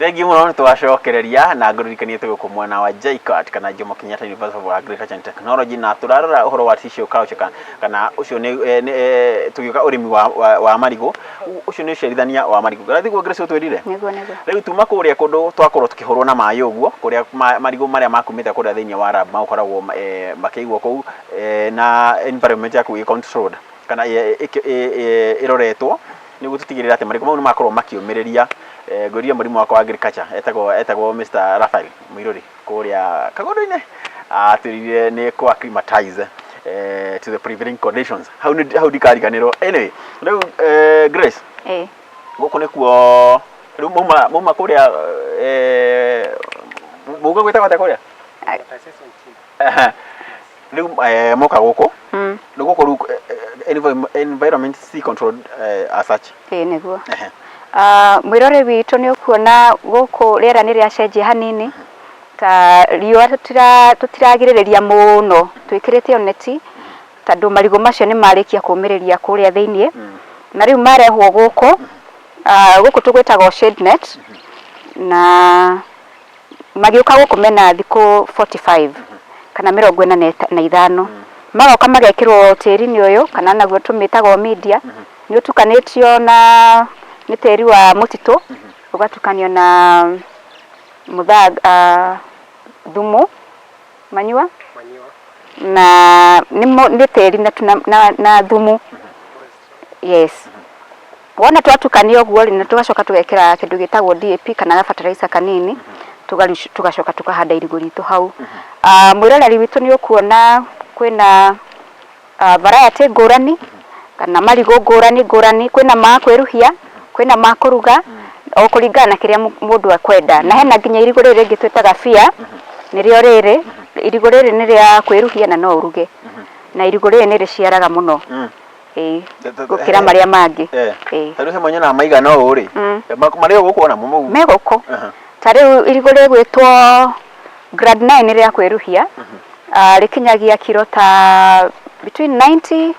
Thengi muno twacokereria na ngururikanie tuguko mwana wa JKUAT kana Jomo Kenyatta University of Agriculture and Technology na turarora uhoro wa tissue culture kana ucio ni tugiuka urimi wa marigo ucio ni cerithania wa marigo gathi gwo Grace utwirire nego riu tuma kuria kundu twakorwo tukihurwo na mayo uguo kuria marigo maria makumite kuria thiini wa lab makoragwo makiigwo kou na environment yaku i controlled kana iroretwo niguo tutigirira ati marigo mau ni makorwo makiumiriria goria murimu wa agriculture etagwo Mr. Raphael Muiruri kuria kagondo-ine atirire ni ko acclimatize to the prevailing conditions how dikariganiro anyway riu Grace guku ni kuo riu muma kuria muga gwetagwo ata kuria riu moka guku riu guku ru environment C controlled as such niguo mwirore witu ni ukuona guku riera ni ria cenjia hanini ta riua tutiragiriria muno twikirite oneti tondu marigo macio ni marikia kumiriria kuria thiini na riu marehwo guku tugwetaga shade net na magiuka guku mena thiku 45 kana 45 magoka magekirwo tiri-ini uyu kana naguo tumitaga media ni utukanitio na ni teri wa mutitu ugatukanio na muthaga thumu manyua na ni teri na thumu yes wona twatukanio uguo na tugacoka tugekira kindu gitagwo DAP kana fertilizer kanini tugacoka tukahanda irigo ritu hau mwiroreri witu ni ukuona kwina variety ngurani kana marigo ngurani kwina makweruhia kwina makuruga o kuringana na kiria mundu akwenda na hena nginya irigo riri ringi twetaga fia nirio riri irigo riri ni ria kweruhia na no uruge na irigo riri ni riciaraga muno gukira maria mangi tari he mwanya na maiga no uri mario gukuona mumu meguko tari irigo riri gwitwo grade 9 ria kweruhia rikinyagia kilo ta between 90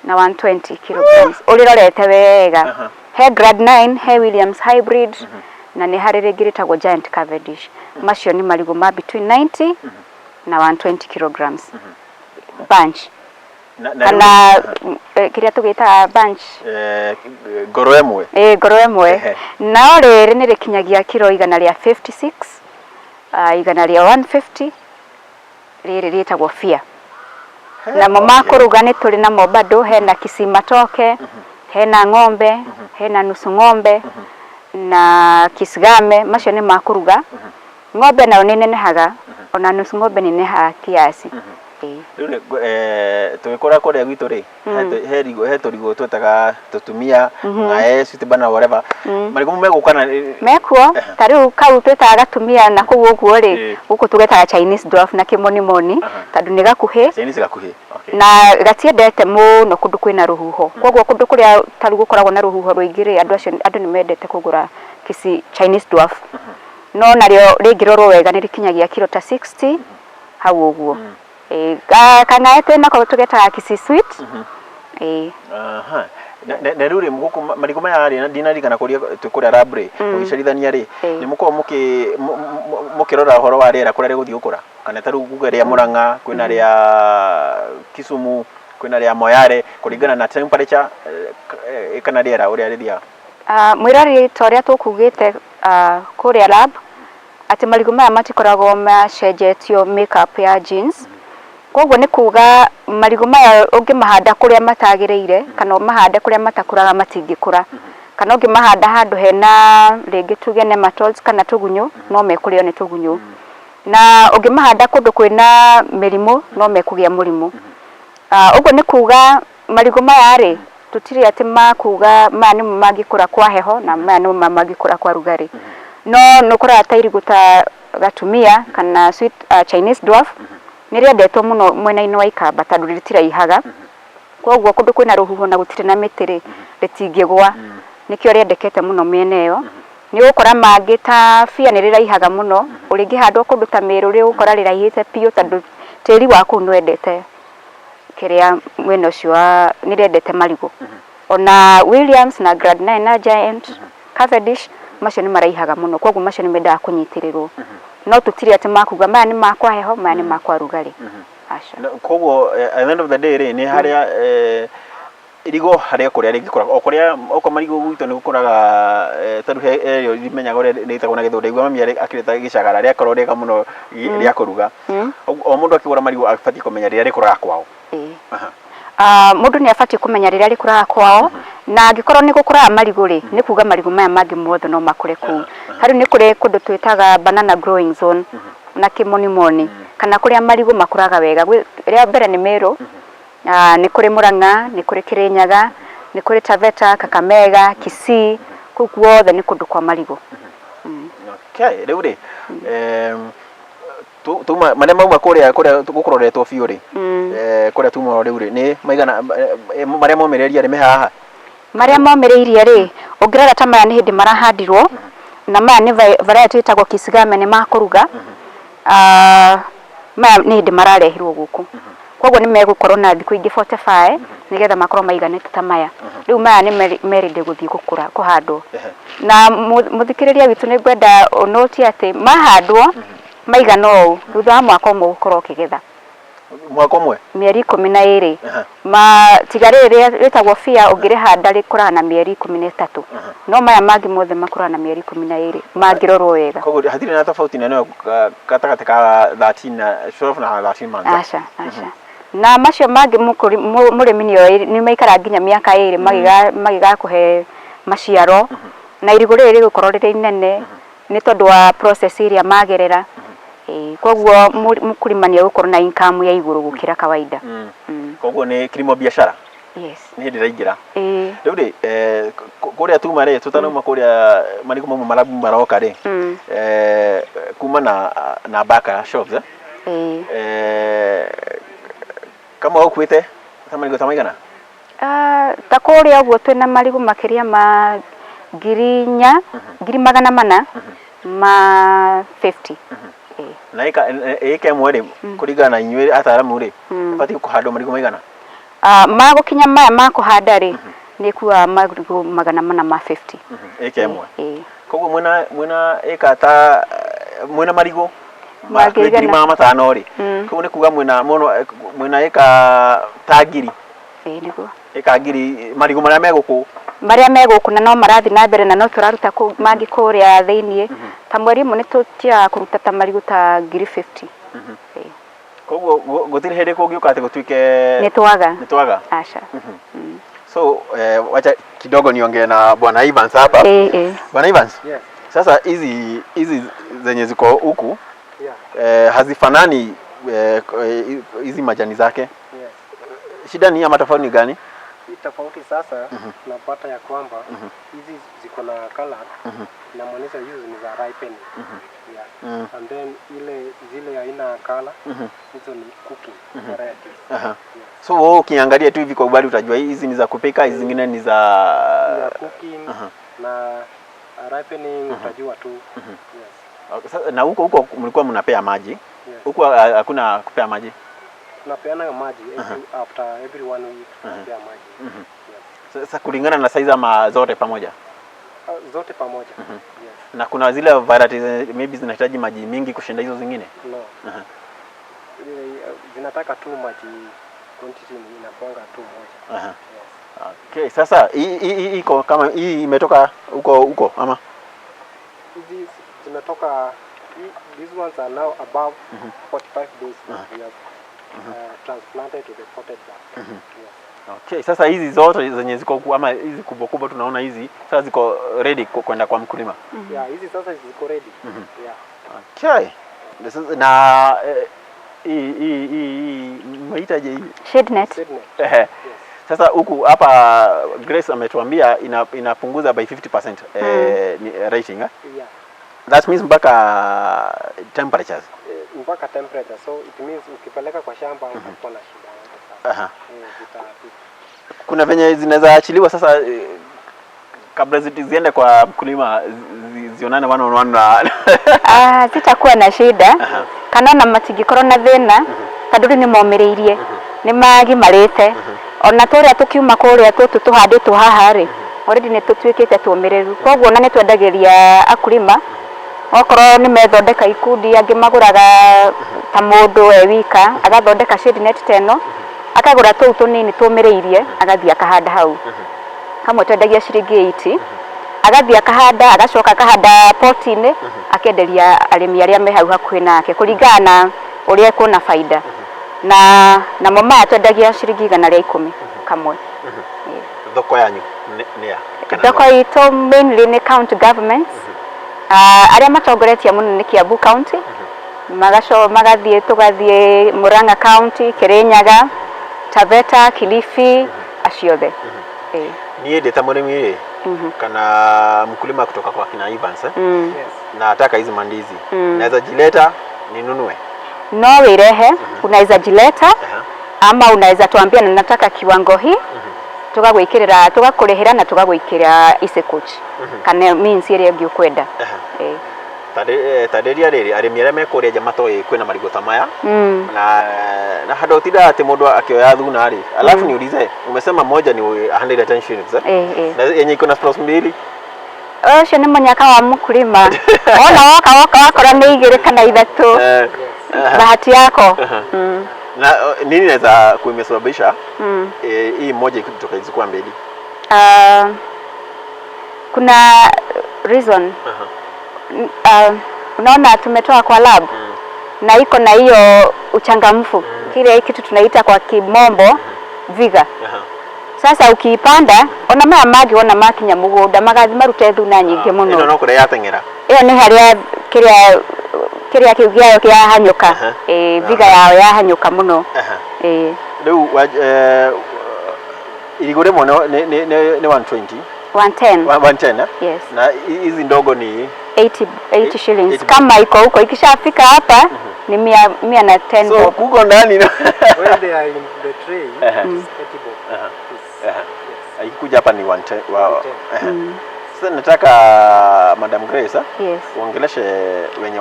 na 120 kilograms ulirorete wega he grade 9 he Williams hybrid na ni hari ringiritago giant Cavendish macio ni marigo ma between 90 na 120 kilograms bunch kana kiria tugita bunch ngoro emwe na riri ni rikinyagia kilo igana ria 56 igana ria 150 riri ritagwo fia na mama kuruga ni turi na mobado hena kisima toke hena ng'ombe hena nusu ng'ombe na kisigame macio ni makuruga ng'ombe na nenehaga ona nusu ng'ombe ni neha kiasi twikora kuria gwitu ri he turigo twetaga tutumia ngae sitibana whatever marigo megukana mekuo tariu kau twetaga gatumia na kuguo guo ri guku tugetaga Chinese dwarf na kimoni tondu ni gakuhi Chinese gakuhi na gatiendete muno kundu kwina ruhuho koguo kundu kuria taru gukoragwo na ruhuho ruingi ri andu ni mendete kugura kisi Chinese dwarf no nario ringirorwo wega ni rikinyagia kilo ta 60 hau uguo kana etena ko tugetaga kisi sweet na ruri muguku marigo maya ri ndinarikana kuria tukuria labre ugicerithania ri ni muko mukirora horo wa riera kuria riguthii gukura kana taru gugeria Murang'a kwina ria Kisumu kwina ria Moyale kuringana na temperature kana riera uria rithia mwirari toria tukugite kuria lab ati marigo maya matikoragwo macenjetio makeup ya genes koguo ni kuga marigo maya ungimahanda kuria matagiriire kana mahanda kuria matakuraga matingikura kana ungimahanda handu hena ringi tuge nematodes kana tugunyu no mekurio ni tugunyu na ungimahanda kundu kwina mirimu no mekugia murimu uguo ni kuga marigo maya ri tutiri ati makuga mani magikura kwa heho na mani magikura kwa rugari no nukura tairigo ta gatumia kana sweet Chinese dwarf niriendetwo muno mwena-ini wa Ikamba tondu ritiraihaga koguo kundu kwina ruhuho na gutire na mitiri ritingigwa nikio riendekete muno miena iyo ni gukora mangi ta fia ni riraihaga muno uringihandwo kundu ta Meru ri gukora riraihite piu tondu tiri waku nwendete kiria mwena ucio ni riendete marigo ona Williams na grade 9 na giant Cavendish macio ni maraihaga muno koguo macio ni mendaga kunyitirirwo no tutiri ati makuga maya ni makwa heho maya ni makwa rugari aca koguo at the end of the day ni haria irigo haria kuria ringikora o kuria oko marigo gwito ni gukoraga taru he rimenyaga uria ritagwo na githunde igwa mami akireta gicagara ria korwo rika muno ria kuruga o mundu akigura marigo afati kumenya ria rikuraga kwao mundu ni afati kumenya ria rikuraga kwao na angikorwo ni gukuraga marigo ri ni kuga marigo maya mangi mothe no makure ku hari ni kure kundu twitaga banana growing zone na kimonimoni kana kuria marigo makuraga wega ria mbere ni Meru ni kuri Murang'a ni kuri Kirinyaga ni kuri Taveta Kakamega Kisii kuguo the ni kundu kwa marigo okay riu ri tuma mane mauma kuria gukuroretwo biu ri kuria tuma riu ri ni maigana maria momereria ri mehaha maria momereirie ri ungirara ta maya ni hindi marahandirwo na maya ni variety itagwo kisigame ni makuruga maya ni hindi mararehirwo guku koguo ni megukorwo na thiku ingi 45 nigetha makorwo maiganite ta maya riu maya ni merinde guthii gukura kuhandwo na muthikiriria witu ni gwenda onoti ati mahandwo maigana ou thutha wa mwaka umwe gukorwo kigetha mwaka umwe mieri 12 ma tigarire ritagwo fia ungirihanda rikura na mieri 13 no maya mangi mothe makura na mieri 12 mangirorwo wega koguo hatiri na tofauti nene katagati ka 12 na 13 months acha na macio mangi murimi ni maikara nginya miaka 2 magiga kuhe maciaro na irigo riri gukorwo riri inene ni tondu wa process iria magerera koguo mukulima ni gukorwo na income ya iguru gukira kawaida koguo ni kilimo biashara yes ni hindi raingira riu ri kuria tuma ri tutanuma kuria marigo mamu marabu maroka ri kuma na baka shops kama ukuite ta marigo tamaigana ta kuria uguo twina marigo makiria ma 4,400 ma 50 na ika mwere kurigana na inywe ataramu ri fati kuhanda marigo maigana magukinya maya makuhanda ri ni kuwa marigo 400 ma 50 ika imwe koguo mwena ika ta mwena marigo magiri ma matano ri koguo ni kuga mwena ika tagiri niguo ika ngiri marigo maria meguku na no marathi na mbere na no turaruta mangi kuria thiini ta mweri mu ni tutia kuruta ta marigo ta 50 koguo gutiri hindi kungiuka ati gutwike ni twaga acha so wacha kidogo niongee na bwana Evans hapa bwana Evans yes. Sasa hizi zenye ziko huku hazifanani hizi majani zake yes. Shida ni ama tofauti gani? Tofauti sasa tunapata ya kwamba hizi ziko na color na maanisha hizo ni za ripening and then zile aina color hizo ni cooking varieties so ukiangalia tu hivi kwa ubali utajua hizi ni za kupika hizi zingine ni za cooking na ripening utajua tu yes. Okay, sasa na huko mlikuwa mnapea maji huko hakuna kupea maji tunapeana maji after every 1 week tunapea maji sasa kulingana na size ama zote pamoja zote pamoja yes. Na kuna zile varieties maybe zinahitaji maji mingi kushinda hizo zingine no zinataka tu maji quantity inakuanga tu moja yes. Okay sasa hii iko kama hii imetoka huko ama hizi zimetoka these ones are now above 45 days we have transplanted to the potted plant yes. Okay sasa hizi zote zenye ziko ama hizi kubwa tunaona hizi sasa ziko ready kwenda kwa mkulima yeah hizi sasa ziko ready yeah okay na maitaje hii shade net yes. Sasa huku hapa Grace ametuambia inapunguza by 50% rating yeah. That means mpaka temperatures mpaka temperature so it means ukipeleka kwa shamba utakuwa na shida sasa kuna venye zinaweza achiliwa sasa kabla ziende kwa mkulima zionane one on one zitakuwa na shida kana na matigikoro na thina tanduri ni momereirie ni magi marite ona turia tukiuma kuria tuhanditwo haha ri already nä tå tuä kä te tå mä rä ru koguo na nä twendagäria akulima okorwo nä methondeka ikundi angä magå raga ta må ndå e wika agathondeka shade net teno akagå ra tå u tå nini tå mä rä irie agathiä akahanda hau kamwe twendagia ciringi 80 agathiä akahanda agacoka akahanda poti-inä akenderia arĩmi arĩa me hau hakuhĩ nake kũringana na ũrĩa ekuona baida namo maya twendagia ciringi 110 kamwe. Thoko yanyu nĩ ya thoko itũ mainly nĩ county governments arĩa matongoretie mũno nĩ Kiambu County magathiĩ tũgathiĩ Murang'a County, Kirinyaga, Taveta, Kilifi aciothe. Niĩ ndĩ ta mũrĩmi kana mkulima kutoka kwa kina Evans na nataka hizi mandizi naweza jileta ninunue? No wirehe unaweza jileta ama unaweza tuambia na nataka kiwango hii tugagwikirira tugakurihira na tugagwikira ice coach kana means ĩrĩa ũngĩ ũkwenda. Taderia rĩrĩ arĩmi arĩa mekuria nja matoĩ kwĩna marigũ ta maya na handũ ũtinda atĩ mũndũ akĩoya thuna rĩ alafu niulize umesema moja ni 110 shillings na yenye iko na straws mbili ũcio nĩ mũnyaka wa mkulima ona woka wakora nĩ igĩrĩ kana ithatũ bahati yako. Na nini naweza kuimesababisha hii moja kutoka hizo kwa mbili? Kuna reason unaona tumetoa kwa lab na iko na hiyo uchangamfu kile kitu tunaita kwa kimombo vigor. Sasa ukiipanda ona maya magi ona makinya mugunda magathi marute thuna nyingĩ mũno. Ino no kũrĩa yateng'era. Iyo nĩ harĩa kĩrĩa kĩu gĩayo kĩahanyũka vigor yao yahanyũka mũno. Rĩu irigũ rĩmwe nĩ 120 110 yes. Na hizi ndogo ni 80 shillings. Kama iko huko ikishafika hapa ni 110 bob. So kuko ndani when they are in the tray 80 bob. Ikikuja hapa ni 110. Wow. Sasa nataka Madam Grace yes. Uongeleshe wenye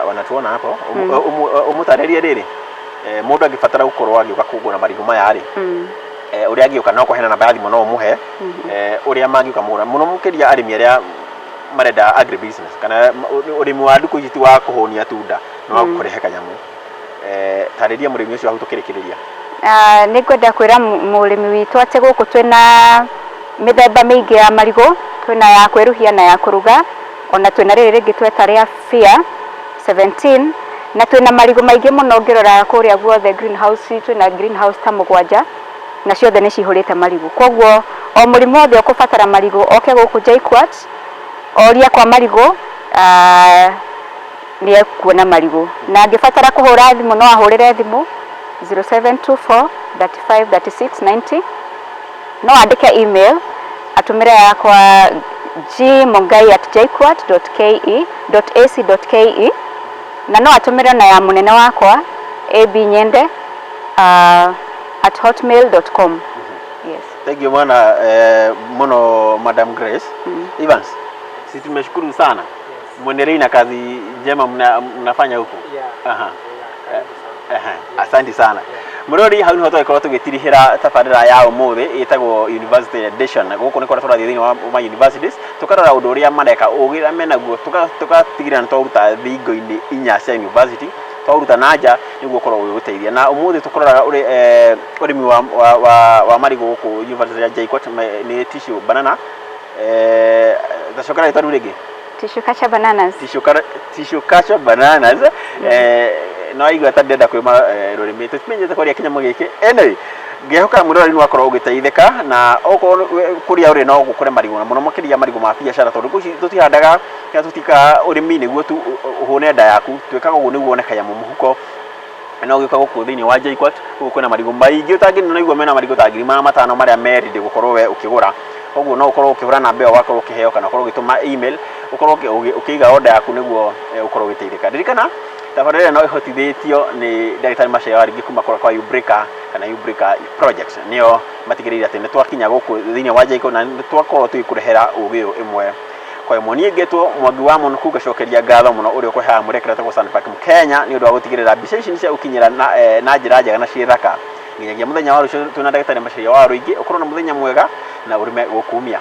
wanatuona hapo umutarerie rĩrĩ mũndũ angĩbatara gũkorwo agĩũka kũgũra marigũ maya rĩ ũrĩa angĩũka no kũheana namba ya thimũ no ũmũhe ũrĩa mangĩũka mũgũra mũno mũkĩria arĩmi arĩa marenda agri business kana ũrĩmi wa ndukũ ici wa kũhũnia tunda no kũrehe kanyamũ tarĩria mũrĩmi ũcio ahutũkĩrĩkĩrĩria. Nĩ ngwenda kwĩra mũrĩmi witũ atĩ gũkũ twĩna mĩthemba mĩingĩ ya marigũ, twĩna ya kwĩruhia na ya kũruga, ona twĩna rĩrĩ rĩngĩ tweta rĩa Fear 17 na twĩna marigũ maingĩ mũno ngĩrora kũrĩa guothe greenhouse, twĩna greenhouse ta 7 na ciothe nĩ cihũrĩte marigũ. Koguo o mũrĩmi wothe ũkũbatara marigũ oke gũkũ JKUAT oria kwa marigũ nĩ ekuona marigũ na angĩbatara kũhũra thimũ no ahũrĩre thimũ 0724 35 36 90 no andike email atumire yakwa gmongai@jkuat.ke.ac.ke na no atumire na ya munene wakwa abnyende@hotmail.com. Yes. Thank you mwana mono Madam Grace. Evans, sisi tumeshukuru sana. Mwendelee na kazi njema mnafanya huko. Asante sana. Murori hau niho twaikorwo tugitirihira tabarira ya umuthi itagwo University Edition guku ni kwa tũrathiĩ thĩinĩ wa universities tukarora ũndũ ũrĩa mareka ũgĩra menaguo tugatigĩrĩra nĩ twaruta thingo-inĩ 4 cia university twaruta nanja nĩguo ũkorwo ũgĩgũteithia na ũmũthĩ tũkaroraga ũrĩmi wa marigũ gũkũ University ya JKUAT nĩ tissue banana thacokera rĩtwa rĩu rĩngĩ tissue culture bananas no igwa ta ndenda kwima rurimi tumenyete kwaria kinyamo giki anyway ngehoka murori ni wakorwo ugiteithika na okorwo kuria uri no gukure marigũ na muno makiria marigũ ma biashara tondu kuci tutihandaga ya tutika urimi niguo tu uhune nda yaku twikaga uguo niguo oneka ya muhuko no gĩuka gũkũ thĩinĩ wa JKUAT gũkũ kwĩna marigũ maingĩ ũtangĩnĩ no igua mena marigũ ta 5,000 marĩa merinde gũkorwo we ũkĩgũra koguo no ũkorwo ũkĩhũra namba ĩyo wakorwo ũkĩheo kana ũkorwo ũgĩtũma email ũkorwo ũkĩiga order yaku nĩguo ũkorwo ũgĩteithĩka ririkana tabarĩra no ihotithĩtio nĩ ndagĩtarĩ Macharia wa Ringi kuma kwa Ubrika kana Ubrika project nĩo matigĩrĩire atĩ nĩ twakinya gũkũ thĩinĩ wa JKUAT na nĩ twakorwo tũgĩkũrehera ũgĩ ũyũ ĩmwe kwa ĩmwe niĩ ngetwo Mwangi wa Mũnũku ngacokeria ngatho mũno ũrĩa ũkũheaga mũrekera tagwo Sunpark Kenya nĩ ũndũ wa gũtigĩrĩra mbica ici cia ũkinyĩra na njĩra njega na ciĩ thaka nginyagia mũthenya wa rũciũ twĩna ndagĩtarĩ Macharia wa Ringi ũkorwo na mũthenya mwega na ũrĩme gũkumia.